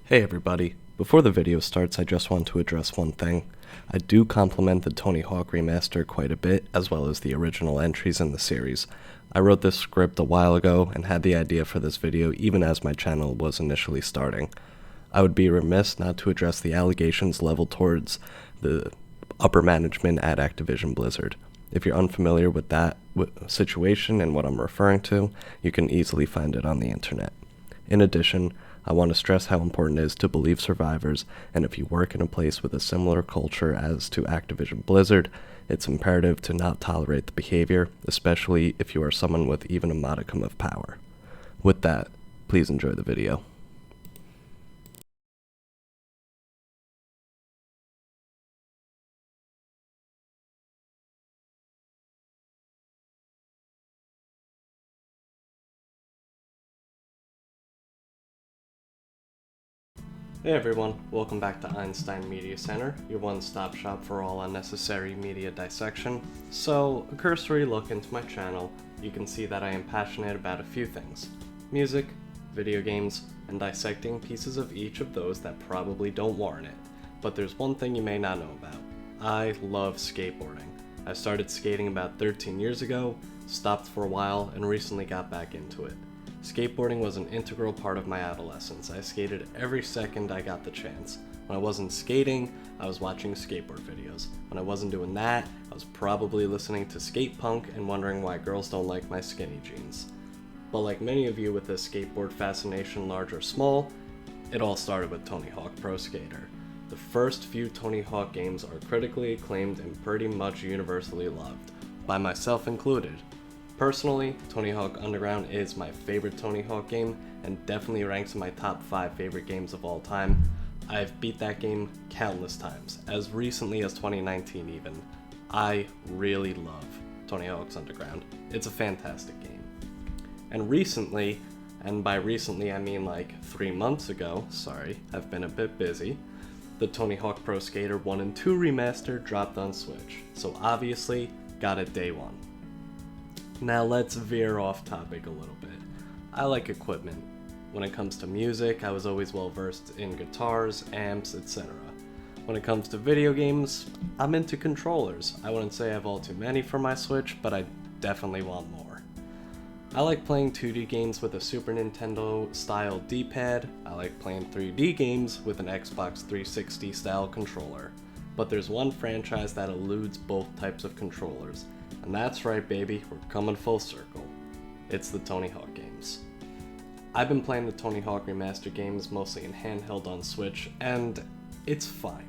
Hey everybody, before the video starts I just want to address one thing. I do compliment the Tony Hawk remaster quite a bit, as well as the original entries in the series. I wrote this script a while ago and had the idea for this video even as my channel was initially starting. I would be remiss not to address the allegations leveled towards the upper management at Activision Blizzard. If you're unfamiliar with that situation and what I'm referring to, you can easily find it on the internet. In addition, I want to stress how important it is to believe survivors, and if you work in a place with a similar culture as to Activision Blizzard, it's imperative to not tolerate the behavior, especially if you are someone with even a modicum of power. With that, please enjoy the video. Hey everyone, welcome back to Einstein Media Center, your one-stop shop for all unnecessary media dissection. So, a cursory look into my channel, you can see that I am passionate about a few things: music, video games, and dissecting pieces of each of those that probably don't warrant it. But there's one thing you may not know about. I love skateboarding. I started skating about 13 years ago, stopped for a while, and recently got back into it. Skateboarding was an integral part of my adolescence. I skated every second I got the chance. When I wasn't skating, I was watching skateboard videos. When I wasn't doing that, I was probably listening to skate punk and wondering why girls don't like my skinny jeans. But like many of you with a skateboard fascination, large or small, it all started with Tony Hawk Pro Skater. The first few Tony Hawk games are critically acclaimed and pretty much universally loved, by myself included. Personally, Tony Hawk Underground is my favorite Tony Hawk game and definitely ranks in my top 5 favorite games of all time. I've beat that game countless times, as recently as 2019 even. I really love Tony Hawk's Underground. It's a fantastic game. And recently, and by recently I mean like 3 months ago, sorry, I've been a bit busy, the Tony Hawk Pro Skater 1 and 2 remaster dropped on Switch, so obviously got it day one. Now let's veer off topic a little bit. I like equipment. When it comes to music, I was always well versed in guitars, amps, etc. When it comes to video games, I'm into controllers. I wouldn't say I have all too many for my Switch, but I definitely want more. I like playing 2D games with a Super Nintendo style D-pad. I like playing 3D games with an Xbox 360 style controller. But there's one franchise that eludes both types of controllers. And that's right, baby, we're coming full circle. It's the Tony Hawk games. I've been playing the Tony Hawk Remaster games mostly in handheld on Switch, and it's fine.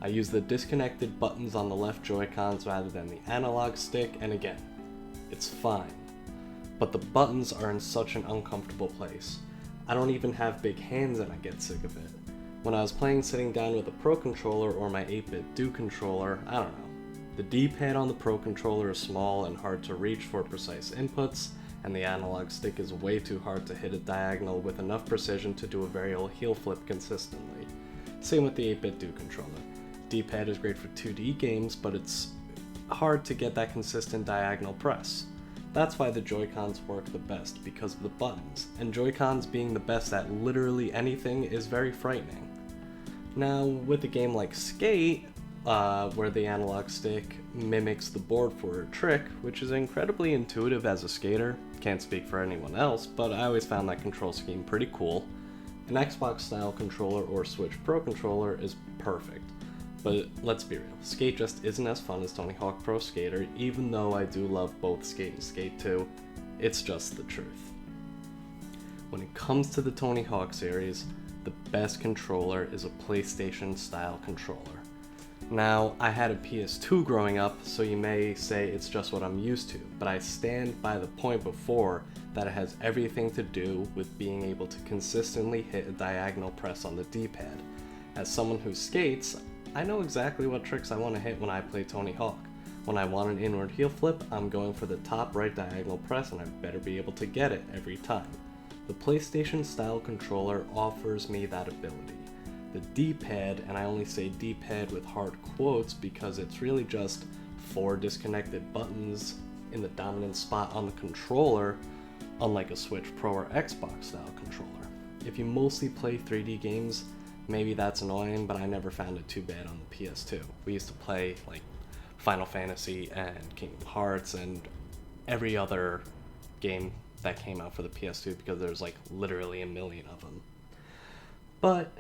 I use the disconnected buttons on the left Joy-Cons rather than the analog stick, and again, it's fine. But the buttons are in such an uncomfortable place. I don't even have big hands and I get sick of it. When I was playing sitting down with a Pro Controller or my 8-bit Do controller, I don't know. The D-pad on the Pro Controller is small and hard to reach for precise inputs, and the analog stick is way too hard to hit a diagonal with enough precision to do a variable heel flip consistently. Same with the 8-bit Do controller. D-pad is great for 2D games, but it's hard to get that consistent diagonal press. That's why the Joy-Cons work the best, because of the buttons, and Joy-Cons being the best at literally anything is very frightening. Now, with a game like Skate, where the analog stick mimics the board for a trick, which is incredibly intuitive as a skater. Can't speak for anyone else, but I always found that control scheme pretty cool. An Xbox style controller or Switch Pro controller is perfect. But let's be real, Skate just isn't as fun as Tony Hawk Pro Skater, even though I do love both Skate and Skate 2. It's just the truth. When it comes to the Tony Hawk series, the best controller is a PlayStation style controller. Now, I had a PS2 growing up, so you may say it's just what I'm used to, but I stand by the point before that it has everything to do with being able to consistently hit a diagonal press on the D-pad. As someone who skates, I know exactly what tricks I want to hit when I play Tony Hawk. When I want an inward heel flip, I'm going for the top right diagonal press and I better be able to get it every time. The PlayStation style controller offers me that ability. The D-pad, and I only say D-pad with hard quotes because it's really just 4 disconnected buttons in the dominant spot on the controller, unlike a Switch Pro or Xbox style controller. if you mostly play 3D games, maybe that's annoying, but I never found it too bad on the PS2. We used to play like Final Fantasy and Kingdom Hearts and every other game that came out for the PS2 because there's like literally a million of them. But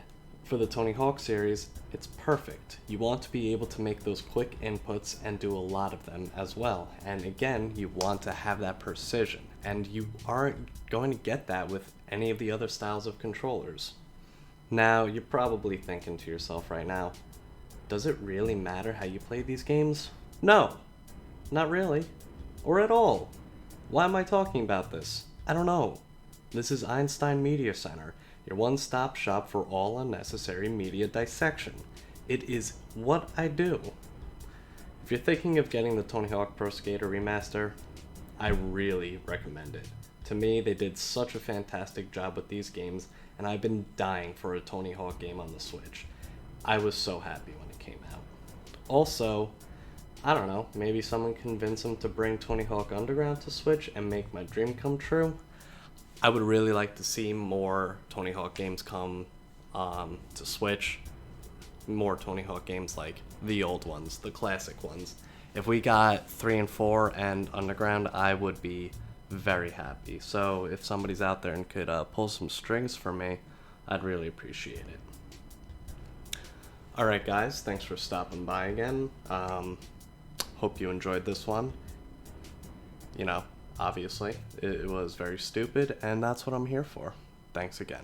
for the Tony Hawk series, it's perfect. You want to be able to make those quick inputs and do a lot of them as well. And again, you want to have that precision, and you aren't going to get that with any of the other styles of controllers. Now, you're probably thinking to yourself right now, does it really matter how you play these games? No, not really, or at all. Why am I talking about this? I don't know. This is Einstein Media Center, your one-stop shop for all unnecessary media dissection. It is what I do. If you're thinking of getting the Tony Hawk Pro Skater remaster, I really recommend it. To me, they did such a fantastic job with these games, and I've been dying for a Tony Hawk game on the Switch. I was so happy when it came out. Also, I don't know, maybe someone convince them to bring Tony Hawk Underground to Switch and make my dream come true. I would really like to see more Tony Hawk games come to Switch. More Tony Hawk games like the old ones, the classic ones. If we got 3 and 4 and Underground, I would be very happy. So if somebody's out there and could pull some strings for me, I'd really appreciate it. Alright guys, thanks for stopping by again. Hope you enjoyed this one. You know, obviously, it was very stupid, and that's what I'm here for. Thanks again.